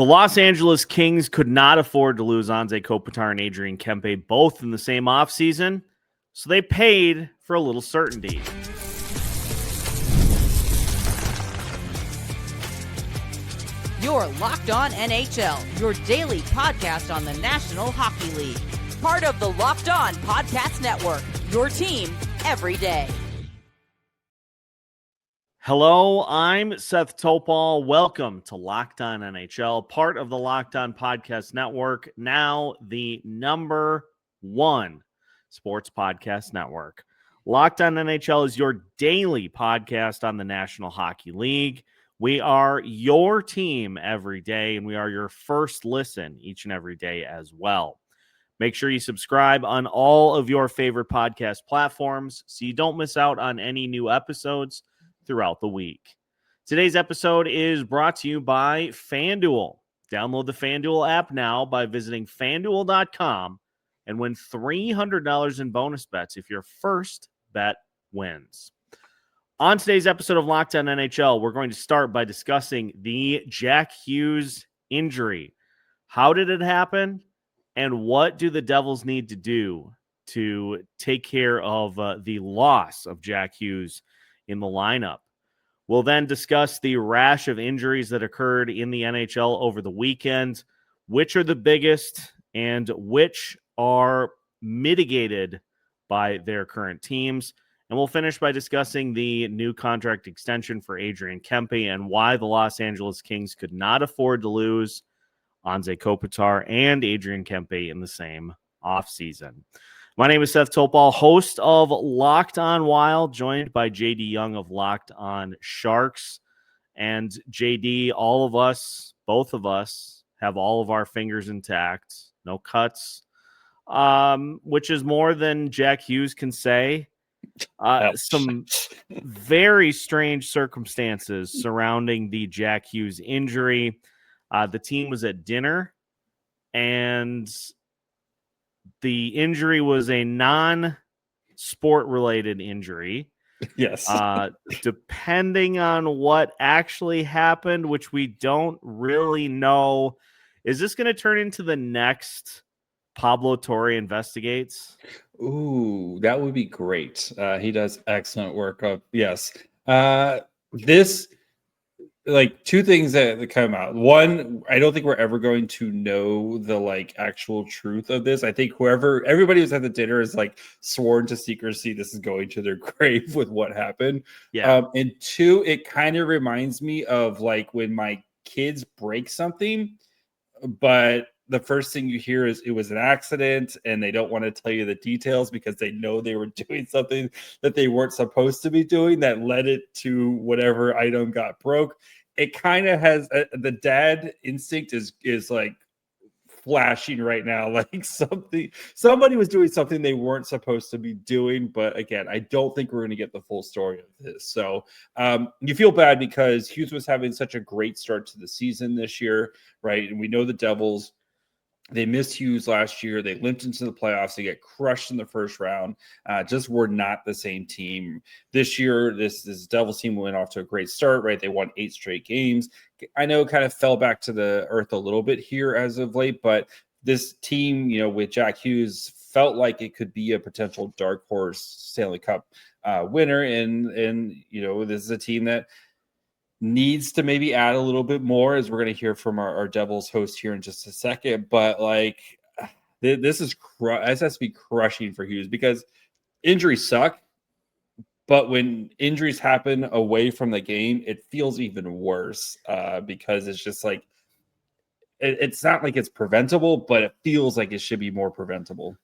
The Los Angeles Kings could not afford to lose Anze Kopitar and Adrian Kempe both in the same offseason, so they paid for a little certainty. You're Locked On NHL, your daily podcast on the National Hockey League. Part of the Locked On Podcast Network, your team every day. Hello, I'm Seth Toupal. Welcome to Locked On NHL, part of the Locked On Podcast Network, now the number one sports podcast network. Locked On NHL is your daily podcast on the National Hockey League. We are your team every day, and we are your first listen each and every day as well. Make sure you subscribe on all of your favorite podcast platforms so you don't miss out on any new episodes throughout the week. Today's episode is brought to you by FanDuel. Download the FanDuel app now by visiting FanDuel.com and win $300 in bonus bets if your first bet wins. On today's episode of Locked On NHL, we're going to start by discussing the Jack Hughes injury. How did it happen? And what do the Devils need to do to take care of the loss of Jack Hughes in the lineup? We'll then discuss the rash of injuries that occurred in the NHL over the weekend, which are the biggest and which are mitigated by their current teams. And we'll finish by discussing the new contract extension for Adrian Kempe and why the Los Angeles Kings could not afford to lose Anze Kopitar and Adrian Kempe in the same offseason. My name is Seth Toupal, host of Locked On Wild, joined by JD Young of Locked On Sharks. And JD, all of us, both of us, have all of our fingers intact, no cuts, which is more than Jack Hughes can say. Some very strange circumstances surrounding the Jack Hughes injury. The team was at dinner, and the injury was a non-sport-related injury. Yes. Depending on what actually happened, which we don't really know, is this going to turn into the next Pablo Torre Investigates? Ooh, that would be great. He does excellent work. Yes. This, like, two things that come out. One, I don't think we're ever going to know the actual truth of this. I think everybody who's at the dinner is sworn to secrecy. This is going to their grave with what happened. Yeah. And two, it kind of reminds me of when my kids break something, but the first thing you hear is it was an accident and they don't want to tell you the details because they know they were doing something that they weren't supposed to be doing that led it to whatever item got broke. It kind of has the dad instinct is flashing right now. Somebody was doing something they weren't supposed to be doing. But again, I don't think we're going to get the full story of this. So you feel bad because Hughes was having such a great start to the season this year, right? And we know the Devils, they missed Hughes last year. They limped into the playoffs. They get crushed in the first round. Just were not the same team. This year, this Devils team went off to a great start, right? They won 8 straight games. I know it kind of fell back to the earth a little bit here as of late, but this team, with Jack Hughes, felt like it could be a potential dark horse Stanley Cup winner. And this is a team that needs to maybe add a little bit more, as we're going to hear from our Devils host here in just a second. But this has to be crushing for Hughes because injuries suck. But when injuries happen away from the game, it feels even worse because it's just it's not like it's preventable, but it feels like it should be more preventable.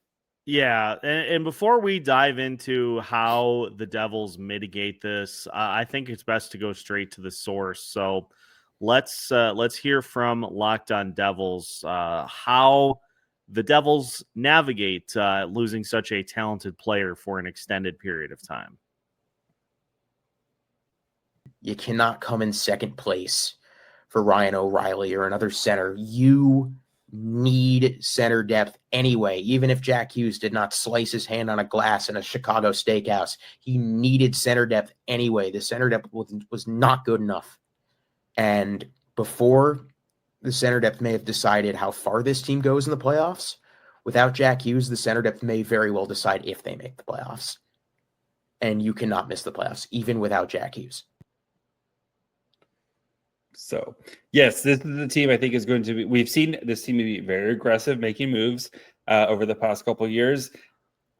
Yeah, and before we dive into how the Devils mitigate this, I think it's best to go straight to the source. So let's hear from Locked On Devils how the Devils navigate losing such a talented player for an extended period of time. You cannot come in second place for Ryan O'Reilly or another center. You need center depth anyway. Even if Jack Hughes did not slice his hand on a glass in a Chicago steakhouse, he needed center depth anyway. The center depth was not good enough. And before the center depth may have decided how far this team goes in the playoffs. Without Jack Hughes, the center depth may very well decide if they make the playoffs. And you cannot miss the playoffs, even without Jack Hughes. So, yes, this is the team I think is going to be. We've seen this team be very aggressive, making moves over the past couple of years.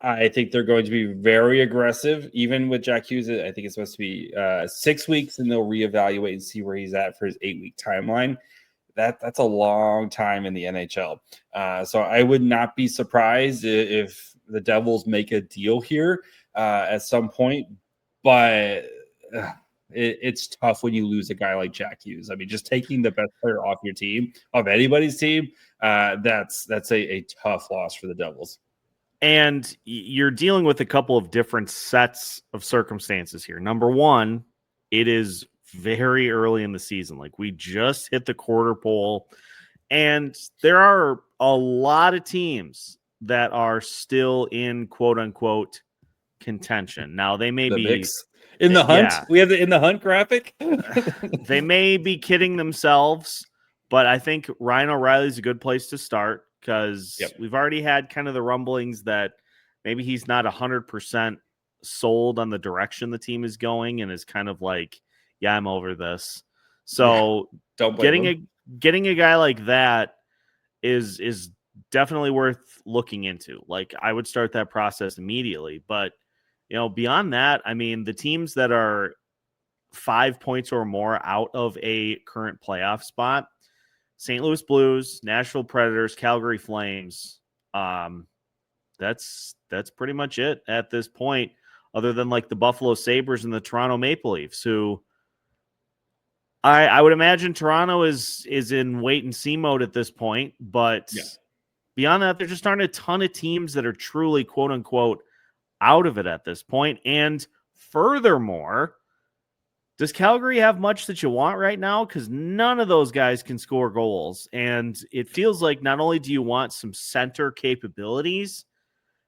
I think they're going to be very aggressive, even with Jack Hughes. I think it's supposed to be 6 weeks, and they'll reevaluate and see where he's at for his 8-week timeline. That's a long time in the NHL. So I would not be surprised if the Devils make a deal here at some point. But it's tough when you lose a guy like Jack Hughes. I mean, just taking the best player off your team, of anybody's team, that's a tough loss for the Devils. And you're dealing with a couple of different sets of circumstances here. Number one, it is very early in the season. Like, we just hit the quarter pole, and there are a lot of teams that are still in quote unquote contention. Now, they may be mix. In the hunt. Yeah. We have the in the hunt graphic. They may be kidding themselves, but I think Ryan O'Reilly's a good place to start, because we've already had kind of the rumblings that maybe he's not 100% sold on the direction the team is going, and is kind of like, yeah, I'm over this. So don't blame him. getting a guy like that is definitely worth looking into. Like, I would start that process immediately. But, beyond that, I mean, the teams that are 5 points or more out of a current playoff spot, St. Louis Blues, Nashville Predators, Calgary Flames. That's pretty much it at this point, other than like the Buffalo Sabres and the Toronto Maple Leafs, who I would imagine Toronto is in wait and see mode at this point. But beyond that, there just aren't a ton of teams that are truly quote unquote out of it at this point. And furthermore, does Calgary have much that you want right now? Because none of those guys can score goals. And it feels like not only do you want some center capabilities,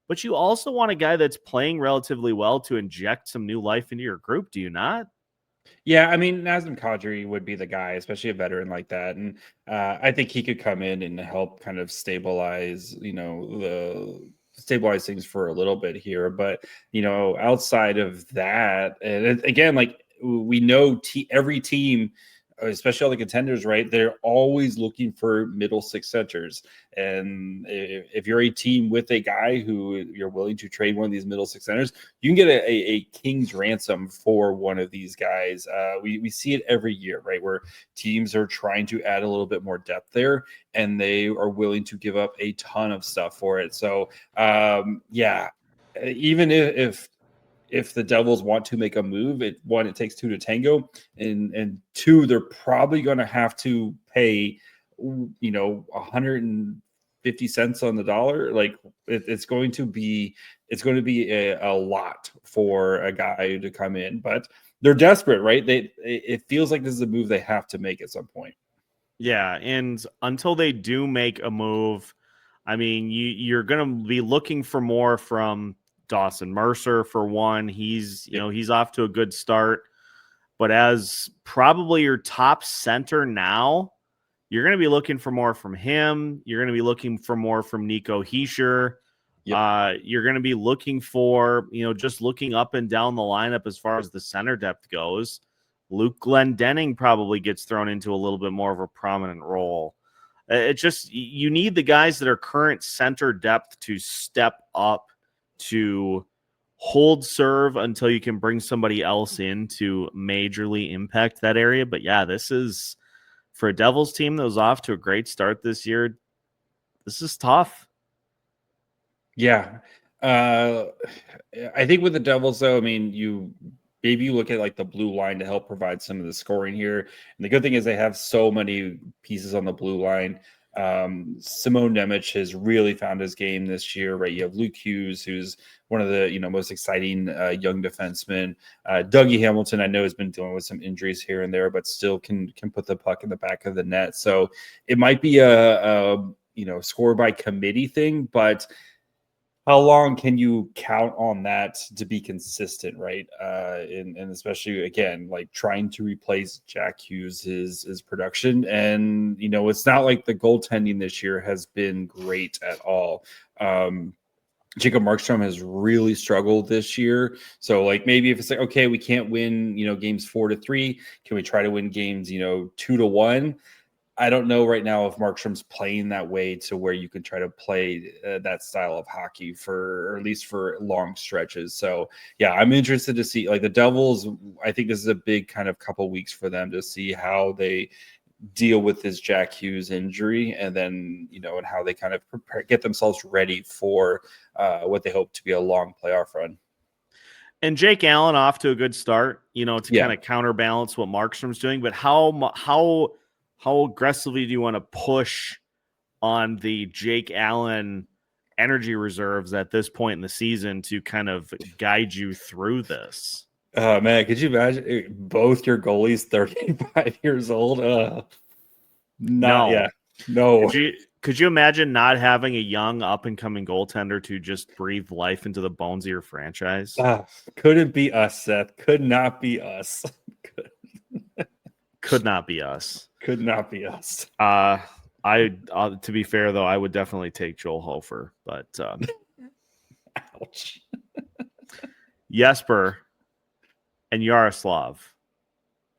but you also want a guy that's playing relatively well to inject some new life into your group. Do you not? Yeah, I mean, Nazem Kadri would be the guy, especially a veteran like that. And I think he could come in and help kind of stabilize things for a little bit here. But, outside of that, and again, like, we know every team, especially all the contenders, right? They're always looking for middle six centers. And if you're a team with a guy who you're willing to trade one of these middle six centers, you can get a king's ransom for one of these guys. We see it every year, right? Where teams are trying to add a little bit more depth there, and they are willing to give up a ton of stuff for it. So, even if the Devils want to make a move, it takes two to tango, and two, they're probably going to have to pay, 150 cents on the dollar. Like, it's going to be a lot for a guy to come in, but they're desperate, right? It feels like this is a move they have to make at some point. Yeah, and until they do make a move, I mean, you're going to be looking for more from Dawson Mercer, for one. He's off to a good start, but as probably your top center now, you're going to be looking for more from him. You're going to be looking for more from Nico Hischier. You're going to be looking for, just looking up and down the lineup as far as the center depth goes. Luke Glendening probably gets thrown into a little bit more of a prominent role. It's just, you need the guys that are current center depth to step up, to hold serve until you can bring somebody else in to majorly impact that area. But yeah, this is, for a Devils team that was off to a great start this year, this is tough. Yeah. I think with the Devils, though, I mean, you look at like the blue line to help provide some of the scoring here. And the good thing is they have so many pieces on the blue line. Simone Nemec has really found his game this year, right? You have Luke Hughes, who's one of the most exciting young defensemen. Dougie Hamilton, I know, has been dealing with some injuries here and there, but still can put the puck in the back of the net. So it might be a score by committee thing, but how long can you count on that to be consistent, right? And especially again, like trying to replace Jack Hughes' his production, and it's not like the goaltending this year has been great at all. Jacob Markstrom has really struggled this year. So like maybe if it's like, okay, we can't win, games 4-3, can we try to win games, 2-1? I don't know right now if Markstrom's playing that way to where you can try to play that style of hockey or at least for long stretches. So yeah, I'm interested to see like the Devils. I think this is a big kind of couple weeks for them to see how they deal with this Jack Hughes injury, and then and how they kind of get themselves ready for what they hope to be a long playoff run. And Jake Allen off to a good start, to kind of counterbalance what Markstrom's doing. But how aggressively do you want to push on the Jake Allen energy reserves at this point in the season to kind of guide you through this? Oh, man, could you imagine both your goalies 35 years old? No. Could you imagine not having a young up-and-coming goaltender to just breathe life into the bones of your franchise? Couldn't be us, Seth. Could not be us. Could not be us. Could not be us. To be fair, though, I would definitely take Joel Hofer, but ouch. Jesper and Yaroslav.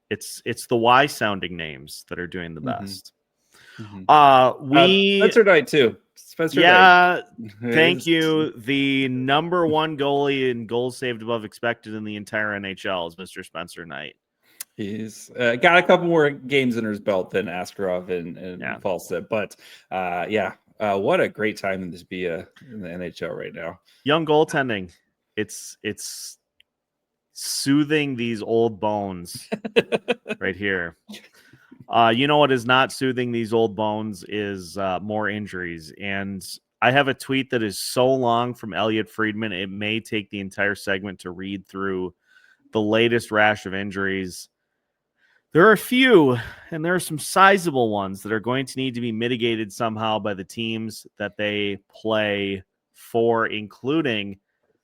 It's the Y sounding names that are doing the best. Spencer Knight too. Thank you. The number one goalie in goals saved above expected in the entire NHL is Mr. Spencer Knight. He's got a couple more games in his belt than Askarov and Falstead, but what a great time to be in the NHL right now. Young goaltending, it's soothing these old bones right here. You know what is not soothing these old bones is more injuries. And I have a tweet that is so long from Elliot Friedman, it may take the entire segment to read through the latest rash of injuries. There are a few, and there are some sizable ones that are going to need to be mitigated somehow by the teams that they play for, including,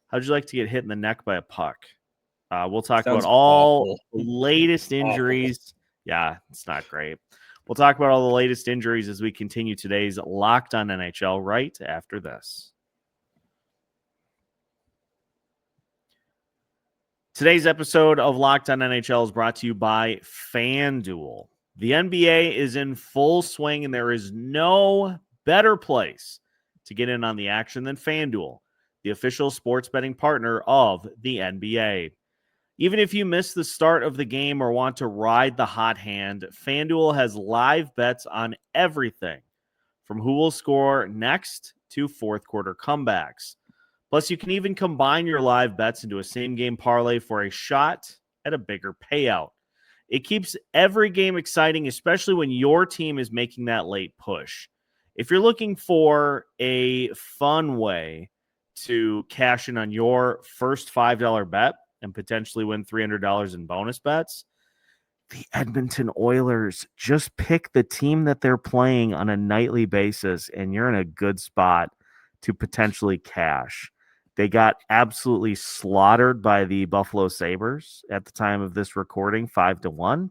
how'd you like to get hit in the neck by a puck? We'll talk about all the latest injuries. Yeah, it's not great. We'll talk about all the latest injuries as we continue today's Locked on NHL right after this. Today's episode of Locked on NHL is brought to you by FanDuel. The NBA is in full swing, and there is no better place to get in on the action than FanDuel, the official sports betting partner of the NBA. Even if you miss the start of the game or want to ride the hot hand, FanDuel has live bets on everything from who will score next to fourth quarter comebacks. Plus, you can even combine your live bets into a same-game parlay for a shot at a bigger payout. It keeps every game exciting, especially when your team is making that late push. If you're looking for a fun way to cash in on your first $5 bet and potentially win $300 in bonus bets, the Edmonton Oilers, just pick the team that they're playing on a nightly basis, and you're in a good spot to potentially cash. They got absolutely slaughtered by the Buffalo Sabres at the time of this recording, 5-1.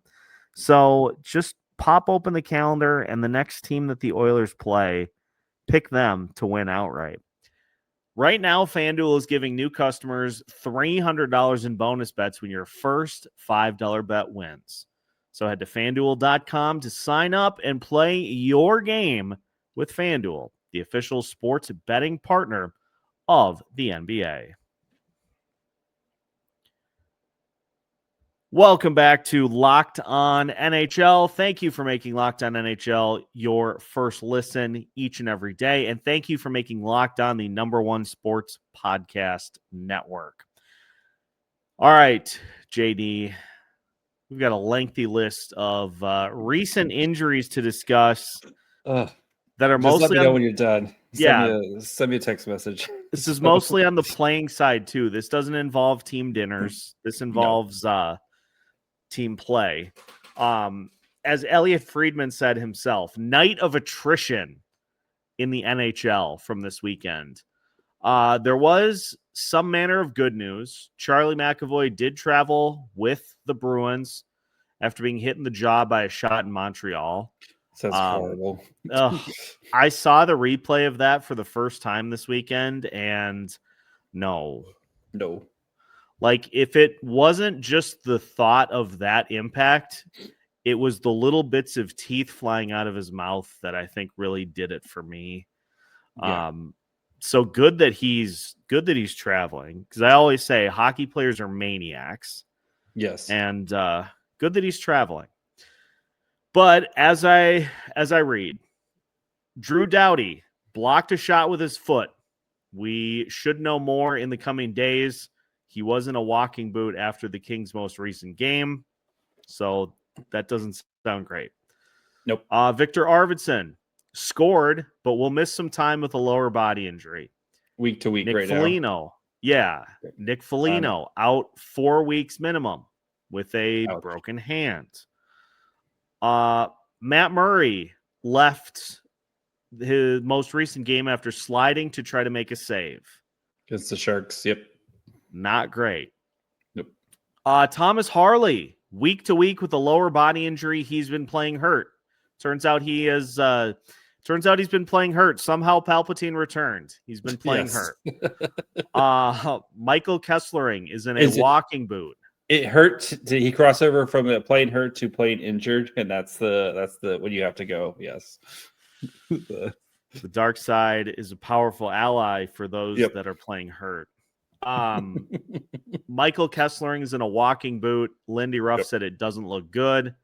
So just pop open the calendar, and the next team that the Oilers play, pick them to win outright. Right now, FanDuel is giving new customers $300 in bonus bets when your first $5 bet wins. So head to FanDuel.com to sign up and play your game with FanDuel, the official sports betting partner of the NBA. Welcome back to Locked on NHL. Thank you for making Locked on NHL your first listen each and every day. And thank you for making Locked on the #1 sports podcast network. All right, JD, we've got a lengthy list of recent injuries to discuss that are just mostly let me know when you're done. Send me a text message. This is mostly on the playing side, too. This doesn't involve team dinners. This involves team play. As Elliot Friedman said himself, night of attrition in the NHL from this weekend. There was some manner of good news. Charlie McAvoy did travel with the Bruins after being hit in the jaw by a shot in Montreal. That's horrible. I saw the replay of that for the first time this weekend, and no. Like, if it wasn't just the thought of that impact, it was the little bits of teeth flying out of his mouth that I think really did it for me. Yeah. So good that he's traveling, because I always say hockey players are maniacs. Yes. And good that he's traveling. But as I read, Drew Doughty blocked a shot with his foot. We should know more in the coming days. He was in a walking boot after the Kings' most recent game, so that doesn't sound great. Nope. Victor Arvidsson scored, but will miss some time with a lower body injury. Week to week Nick right Foligno, now. Nick Foligno out 4 weeks minimum with a Ouch. broken hand. Matt Murray left his most recent game after sliding to try to make a save. Against the Sharks, yep. Not great. Nope. Thomas Harley, week to week with a lower body injury. He's been playing hurt. Turns out he's been playing hurt. Somehow Palpatine returned. He's been playing hurt. Michael Kesslering is in a walking boot. It hurt. Did he cross over from playing hurt to playing injured? And that's the when you have to go. Yes. The dark side is a powerful ally for those that are playing hurt. Michael Kesslering is in a walking boot. Lindy Ruff said it doesn't look good.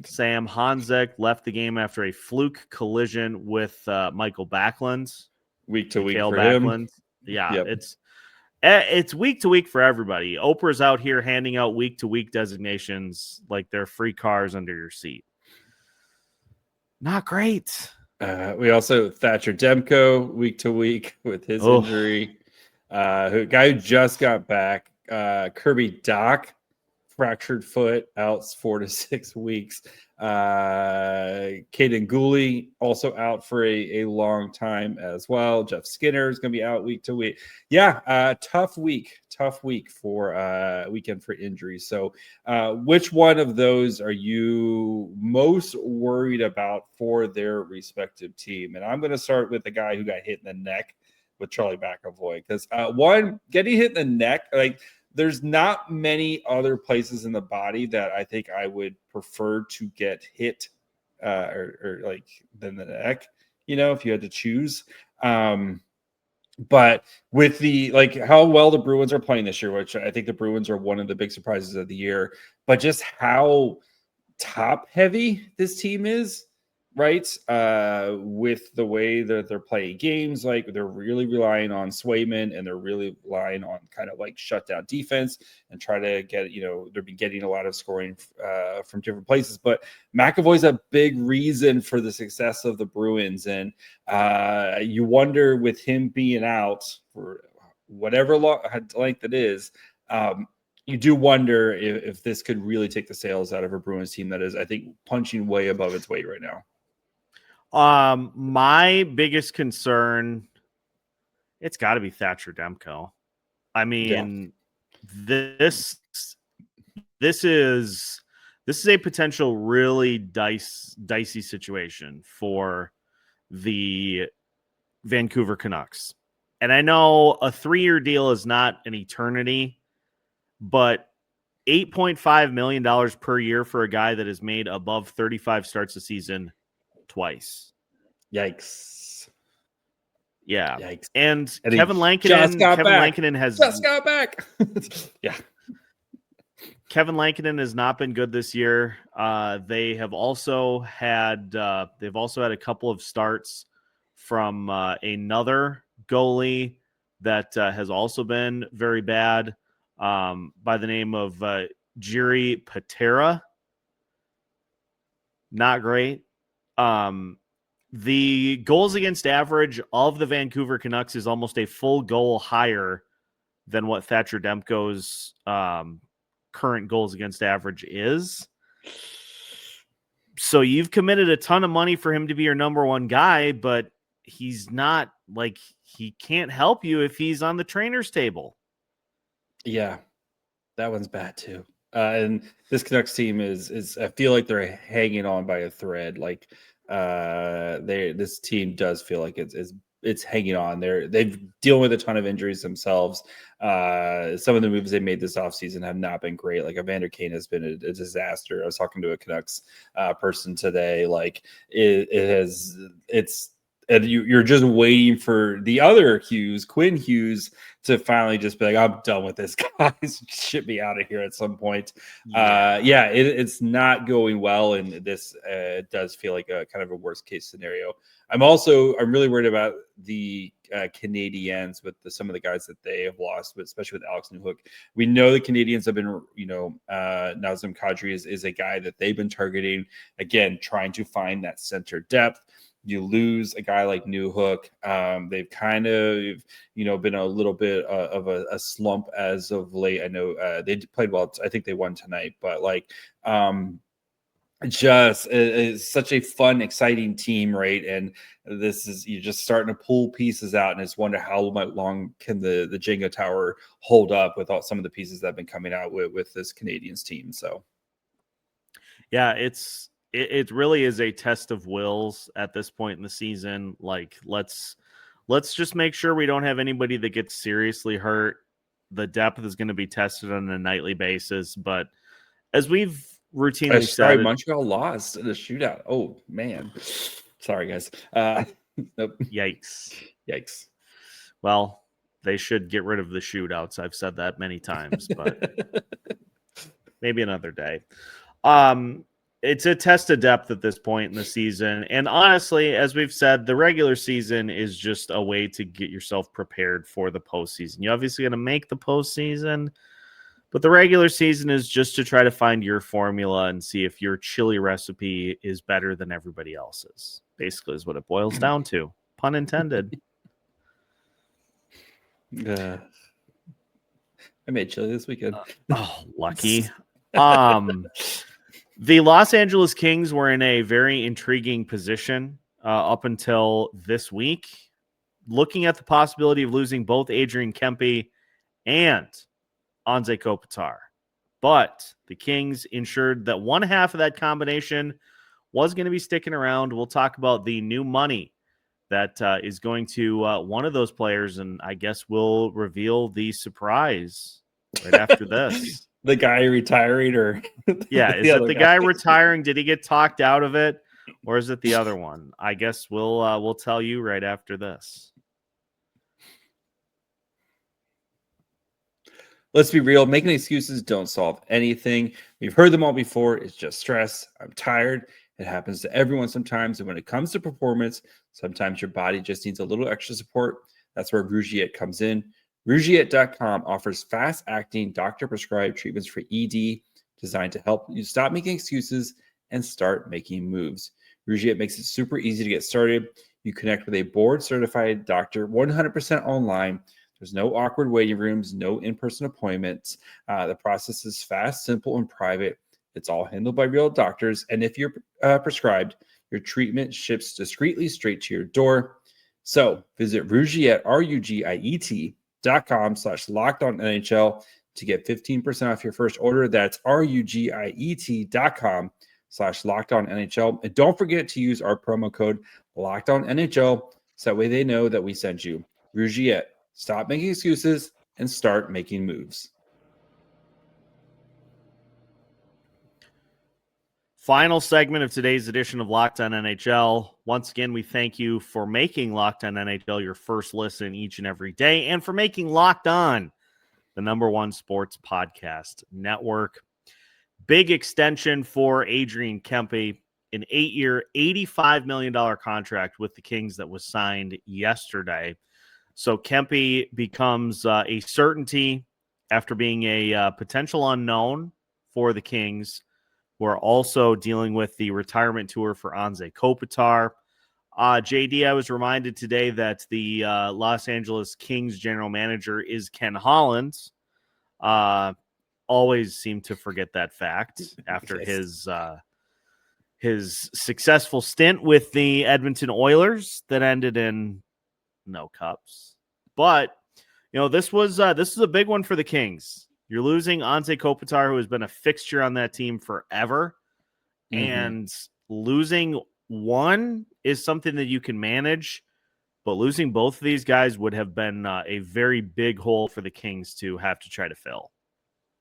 Sam Hanzek left the game after a fluke collision with Michael Backlund. Week to week Mikhail for Backlund. him. Yeah, it's week to week for everybody. Oprah's out here handing out week to week designations like they're free cars under your seat. Not great. We also Thatcher Demko week to week with his injury. Guy who just got back. Kirby Doc, fractured foot, out 4 to 6 weeks. Caden Gooley also out for a long time as well. Jeff Skinner is going to be out week to week. Yeah, tough week for weekend for injuries. So which one of those are you most worried about for their respective team? And I'm going to start with the guy who got hit in the neck with Charlie McAvoy, because one, getting hit in the neck, like, there's not many other places in the body that I think I would prefer to get hit or like than the neck, if you had to choose. But with the, like, how well the Bruins are playing this year, which I think the Bruins are one of the big surprises of the year, but just how top heavy this team is, right? With the way that they're playing games, like, they're really relying on Swayman, and they're really relying on kind of like shutdown defense and try to get, they'll be getting a lot of scoring from different places. But McAvoy's a big reason for the success of the Bruins. And you wonder, with him being out for whatever length it is, you do wonder if this could really take the sails out of a Bruins team that is, I think, punching way above its weight right now. My biggest concern, it's got to be Thatcher Demko. I mean, this is a potential really dicey situation for the Vancouver Canucks. And I know a 3-year deal is not an eternity, but $8.5 million per year for a guy that has made above 35 starts a season twice. Yikes. Yeah. Yikes. And Kevin Lankinen has just got back. Yeah. Kevin Lankinen has not been good this year. They have also had a couple of starts from another goalie that has also been very bad, by the name of Jiri Patera. Not great. The goals against average of the Vancouver Canucks is almost a full goal higher than what Thatcher Demko's current goals against average is. So you've committed a ton of money for him to be your number one guy, but he's not like he can't help you if he's on the trainer's table. Yeah, that one's bad too. And this Canucks team is I feel like they're hanging on by a thread. Like this team does feel like it's hanging on. They've dealing with a ton of injuries themselves. Some of the moves they made this offseason have not been great. Like Evander Kane has been a disaster. I was talking to a Canucks person today. Like and you're just waiting for the other Hughes, Quinn Hughes, to finally just be like, I'm done with this, guys. Ship me out of here at some point. It's not going well, and this does feel like a kind of a worst case scenario. I'm really worried about the Canadiens with some of the guys that they have lost, but especially with Alex Newhook. We know the Canadiens have been, Nazem Kadri is a guy that they've been targeting, again, trying to find that center depth. You lose a guy like Newhook. They've kind of, been a little bit of a slump as of late. I know they played well. I think they won tonight, but it's such a fun, exciting team, right? And you're just starting to pull pieces out, and it's wonder how long can the Jenga tower hold up with some of the pieces that have been coming out with this Canadiens team. So, yeah, it really is a test of wills at this point in the season. Like, let's just make sure we don't have anybody that gets seriously hurt. The depth is going to be tested on a nightly basis, but as we've routinely said, Montreal lost in the shootout. Oh man, sorry guys. Nope. Yikes. Well, they should get rid of the shootouts. I've said that many times, but maybe another day. It's a test of depth at this point in the season. And honestly, as we've said, the regular season is just a way to get yourself prepared for the postseason. You obviously got to make the postseason, but the regular season is just to try to find your formula and see if your chili recipe is better than everybody else's. Basically is what it boils down to. Pun intended. I made chili this weekend. Lucky. The Los Angeles Kings were in a very intriguing position up until this week, looking at the possibility of losing both Adrian Kempe and Anze Kopitar. But the Kings ensured that one half of that combination was going to be sticking around. We'll talk about the new money that is going to one of those players, and I guess we'll reveal the surprise right after this. The guy retiring, or yeah, is it the guy retiring? Did he get talked out of it, or is it the other one? I guess we'll tell you right after this. Let's be real. Making excuses don't solve anything. We've heard them all before. It's just stress. I'm tired. It happens to everyone sometimes. And when it comes to performance, sometimes your body just needs a little extra support. That's where Rougiette comes in. Rougiette.com offers fast-acting, doctor-prescribed treatments for ED designed to help you stop making excuses and start making moves. Rougiette makes it super easy to get started. You connect with a board-certified doctor 100% online. There's no awkward waiting rooms, no in-person appointments. The process is fast, simple, and private. It's all handled by real doctors. And if you're prescribed, your treatment ships discreetly straight to your door. So visit Rougiette, RUGIET.com/LockedOnNHL to get 15% off your first order. That's RUGIET.com/LockedOnNHL. And don't forget to use our promo code LockedOnNHL so that way they know that we sent you. Rougiette, stop making excuses and start making moves. Final segment of today's edition of Locked On NHL. Once again, we thank you for making Locked On NHL your first listen each and every day, and for making Locked On the #1 sports podcast network. Big extension for Adrian Kempe, an 8-year, $85 million contract with the Kings that was signed yesterday. So Kempe becomes a certainty after being a potential unknown for the Kings. We're also dealing with the retirement tour for Anze Kopitar. JD, I was reminded today that the Los Angeles Kings general manager is Ken Holland. Always seem to forget that fact after his successful stint with the Edmonton Oilers that ended in no cups. But this is a big one for the Kings. You're losing Anze Kopitar, who has been a fixture on that team forever, and losing one is something that you can manage. But losing both of these guys would have been a very big hole for the Kings to have to try to fill.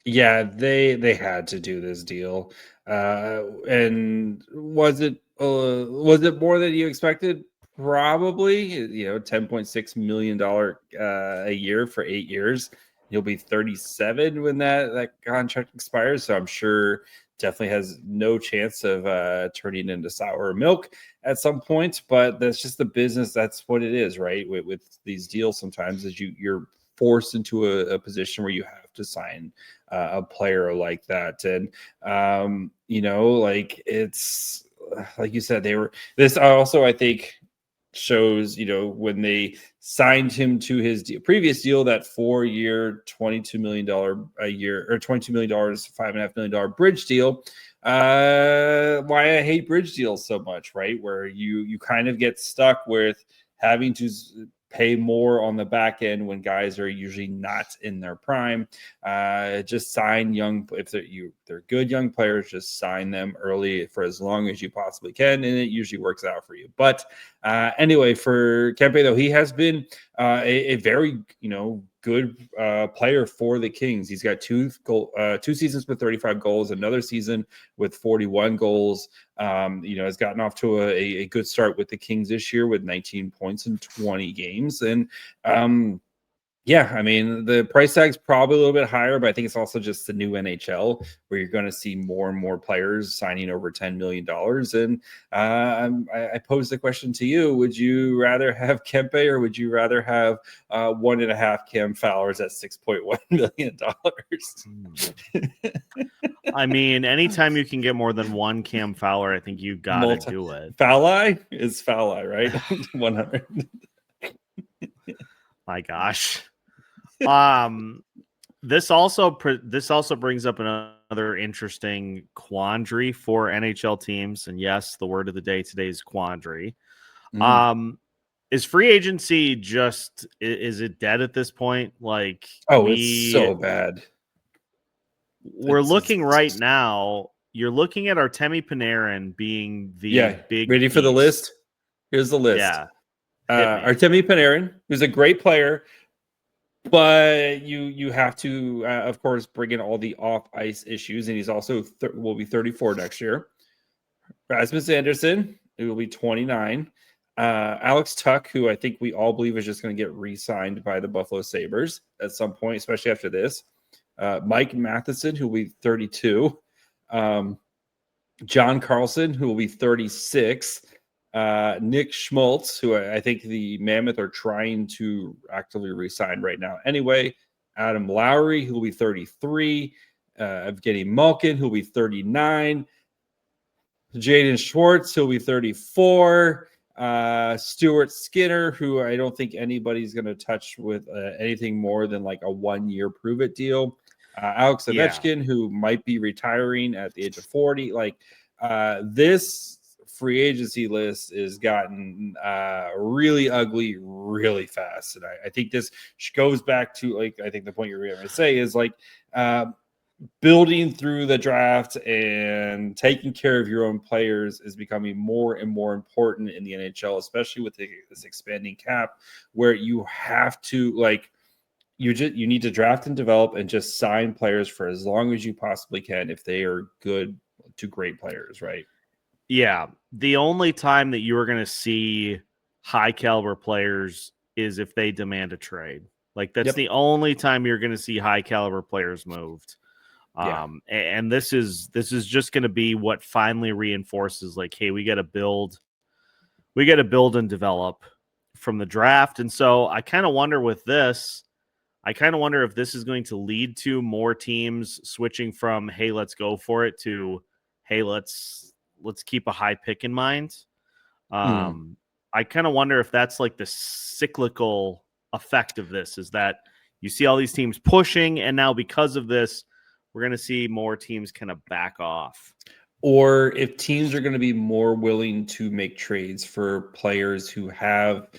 Yeah, they had to do this deal. And was it more than you expected? Probably. $10.6 million a year for 8 years. He'll be 37 when that contract expires. So I'm sure definitely has no chance of turning into sour milk at some point. But that's just the business. That's what it is, right? With these deals, sometimes is you're forced into a position where you have to sign a player like that. And it's like you said, this also, I think, shows when they signed him to his previous deal, that 4-year $22 million a year, or $22 million $5.5 million bridge deal, why I hate bridge deals so much, right? Where you kind of get stuck with having to pay more on the back end when guys are usually not in their prime. Just sign if they're good young players, just sign them early for as long as you possibly can, and it usually works out for you. But anyway, for Kempe, though, he has been a very good player for the Kings. He's got two seasons with 35 goals, another season with 41 goals. Has gotten off to a good start with the Kings this year with 19 points in 20 games. And the price tag's probably a little bit higher, but I think it's also just the new NHL where you're going to see more and more players signing over $10 million. And I pose the question to you: would you rather have Kempe, or would you rather have 1.5 Cam Fowlers at $6.1 million? I mean, anytime you can get more than one Cam Fowler, I think you got to do it. Foul-eye is foul-eye, right? 100. My gosh. This also brings up another interesting quandary for NHL teams, and yes, the word of the day today is quandary. Is free agency is it dead at this point? It's so bad. We're looking right now. You're looking at Artemi Panarin being the big. Ready for the list? Here's the list. Yeah. Artemi Panarin, who's a great player, but you have to, of course, bring in all the off-ice issues, and he's also will be 34 next year. Rasmus Anderson, who will be 29. Alex Tuch, who I think we all believe is just going to get re-signed by the Buffalo Sabres at some point, especially after this. Mike Matheson, who will be 32. John Carlson, who will be 36. Nick Schmaltz, who I think the Mammoth are trying to actively re-sign right now. Anyway, Adam Lowry, who will be 33. Evgeny Malkin, who will be 39. Jaden Schwartz, who will be 34. Stuart Skinner, who I don't think anybody's going to touch with anything more than like a 1-year prove-it deal. Alex Ovechkin, who might be retiring at the age of 40. This free agency list has gotten really ugly really fast. And I think this goes back to, I think the point you're going to say is building through the draft and taking care of your own players is becoming more and more important in the NHL, especially with this expanding cap, where you have to you need to draft and develop and just sign players for as long as you possibly can if they are good to great players, right? Yeah. The only time that you are going to see high caliber players is if they demand a trade. That's the only time you're going to see high caliber players moved. And this is just going to be what finally reinforces hey, we got to build and develop from the draft. And so I kind of wonder with this, if this is going to lead to more teams switching from, hey, let's go for it, to, hey, let's keep a high pick in mind. I kind of wonder if that's the cyclical effect of this, is that you see all these teams pushing, and now because of this, we're going to see more teams kind of back off. Or if teams are going to be more willing to make trades for players who have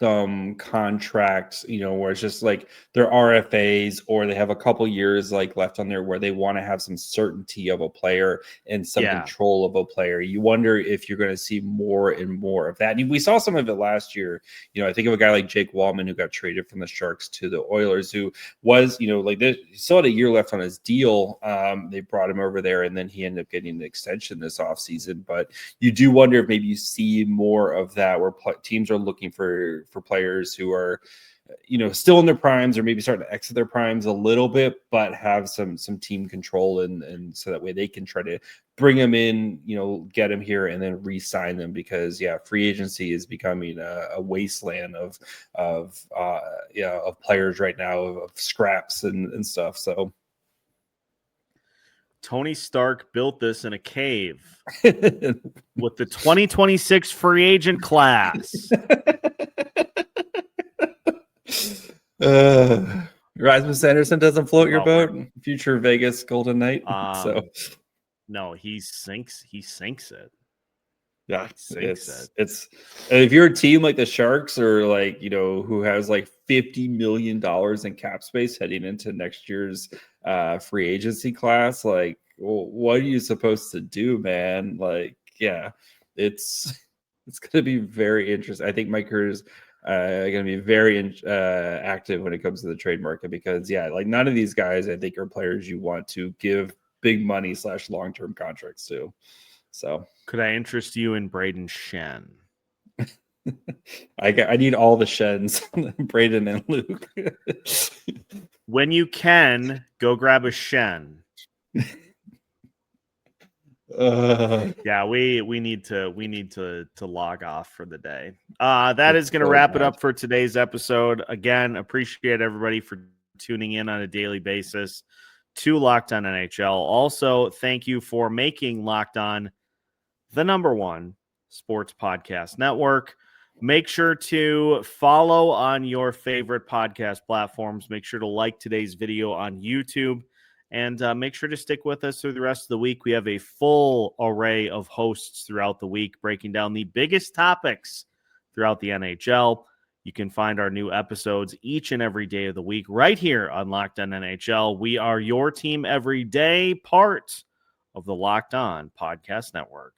some contracts, where it's just like they're RFAs, or they have a couple years like left on there where they want to have some certainty of a player and some control of a player. You wonder if you're going to see more and more of that. And we saw some of it last year. I think of a guy like Jake Wallman, who got traded from the Sharks to the Oilers, who was, like this, he still had a year left on his deal. They brought him over there, and then he ended up getting an extension this offseason. But you do wonder if maybe you see more of that, where teams are looking for players who are, still in their primes, or maybe starting to exit their primes a little bit, but have some team control, and so that way they can try to bring them in, get them here, and then re-sign them, because free agency is becoming a wasteland of players right now, of scraps and stuff. So Tony Stark built this in a cave with the 2026 free agent class. Rasmus Sanderson doesn't float your boat. Future Vegas Golden Knight. No, he sinks it. Yeah, it's if you're a team like the Sharks, or like, who has like $50 million in cap space heading into next year's free agency class, like, well, what are you supposed to do, man? Like, it's going to be very interesting. I think Mike Kerr's going to be very active when it comes to the trade market, because like none of these guys, I think, are players you want to give big money / long-term contracts to. So could I interest you in Braden Shen? I need all the Shens, Braden and Luke. When you can, go grab a Shen. We need to log off for the day. That is going to wrap it up for today's episode. Again, appreciate everybody for tuning in on a daily basis to Locked On NHL. Also, thank you for making Locked On the #1 sports podcast network. Make sure to follow on your favorite podcast platforms. Make sure to like today's video on YouTube. And make sure to stick with us through the rest of the week. We have a full array of hosts throughout the week, breaking down the biggest topics throughout the NHL. You can find our new episodes each and every day of the week right here on Locked On NHL. We are your team every day, part of the Locked On Podcast Network.